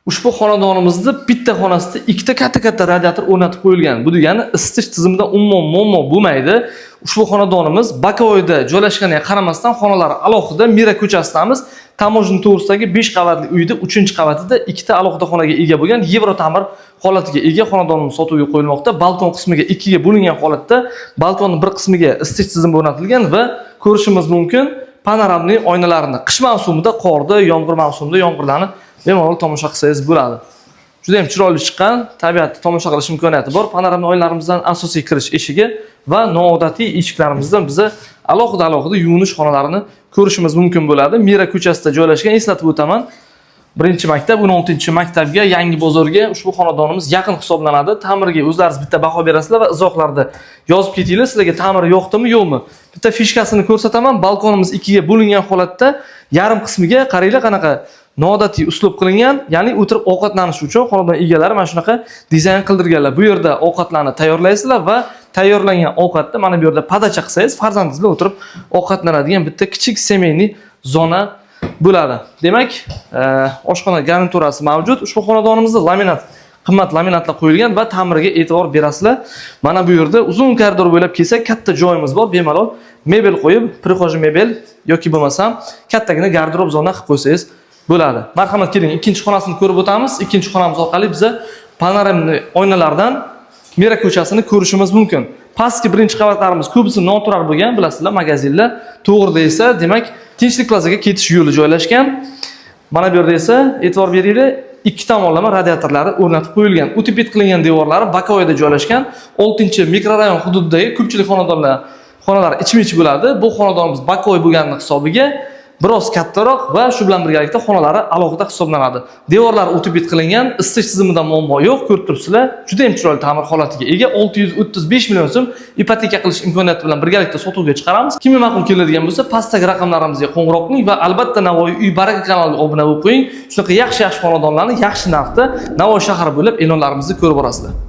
Ushbu xonadonimizda bitta xonasida ikkita katta radiator o'rnatib qo'yilgan. Bu degani isitish tizimida umuman muammo bo'lmaydi. Ushbu xonadonimiz Bakovoyda joylashganiga qaramasdan xonalari alohida Mira ko'chasidamiz. Tamojin to'g'risidagi 5 qavatli uyda 3-qavatida ikkita alohida xonaga ega bo'lgan Yevro ta'mir holatiga ega xonadonimiz sotuvga qo'yilmoqda. Balkon qismiga 2 ga bo'lingan holatda balkonning bir qismiga isitish tizimi o'rnatilgan va ko'rishimiz mumkin panoramli oynalarini qish mavsumida qorda, yomg'ir mavsumida yomg'irlarni bemalol tomosha qilsangiz bo'ladi. Juda ham chiroyli chiqqan, tabiatni tomosha qilish imkoniyati bor. Panoramli oynalarımızdan asosiy kirish eshigi va noodatiy eshiklarimizdan biza alohida yuvinish xonalarini ko'rishimiz mumkin bo'ladi. Mira ko'chasida joylashgan, eslatib o'taman. 1-maktab, 16-maktabga, Yangi bozorga ushbu xonadonimiz yaqin hisoblanadi. Ta'mirga o'zlaringiz bitta baho berasizlar va izohlarda yozib ketinglar, sizlarga ta'mir yo'qdimi, yo'qmi? Bitta fishkasini ko'rsataman. Balkonimiz 2 ga bo'lingan holatda yarim qismiga qaranglar qanaqa noodatiy uslub qilingan, ya'ni o'tirib ovqatlanish uchun xonadon egalari mana shunaqa dizayn qildirganlar. Bu yerda ovqatlarni tayyorlaysizlar va tayyorlangan ovqatni mana bu yerda podacha qilsangiz, farzandingiz bilan o'tirib ovqatlanadigan bitta kichik semeyniy zona bo'ladi. Demak, oshxona garniturasi mavjud. Ushbu xonadonimizda laminat, qimmat laminatlar qo'yilgan va ta'miriga e'tibor berasizlar. Mana bu yerda uzun koridor bo'ylab kelsak, katta joyimiz bor. Bemalol mebel qo'yib, prixoj mebel yoki bo'lmasam kattagina garderob zona qilib qo'ysangiz bo'ladi. Marhamat, keling, ikkinchi xonasini ko'rib o'tamiz. Ikkinchi xonamiz orqali biza panoramli oynalardan Mira ko'chasini ko'rishimiz mumkin. Pastki birinchi qavatlarimiz ko'pisi noturar bo'lgan, bilasizlar, magazinlar. To'g'rida esa, demak, Tinchlik plazaga ketish yo'li joylashgan. Mana bu yerda esa e'tibor beringlar, ikki tomonlama radiatorlari o'rnatib qo'yilgan. Utipet qilingan devorlari Bakovoyda joylashgan. 6-mikrorayon hududidagi ko'pchilik xonalar ichma-ich bo'ladi. Bu xonadonimiz Bakovoy bo'lganini hisobiga biroz kattaroq va shu bilan birgalikda xonalari alohida hisoblanadi. Devorlar utipet qilingan, isitish tizimida muammo yo'q, ko'rib turibsizlar. Juda ham chiroyli ta'mir holatiga ega. 635 million so'm ipoteka qilish imkoniyati bilan birgalikda sotuvga chiqaramiz. Kimga ma'qul keladigan bo'lsa, pastdagi raqamlarimizga qo'ng'iroq qiling va albatta Navoiy uy baraka kanaliga obuna bo'lib qo'ying. Shunaqa yaxshi xonadonlarni yaxshi narxda Navoiy shahri bo'ylab e'lonlarimizni ko'rib borasizlar.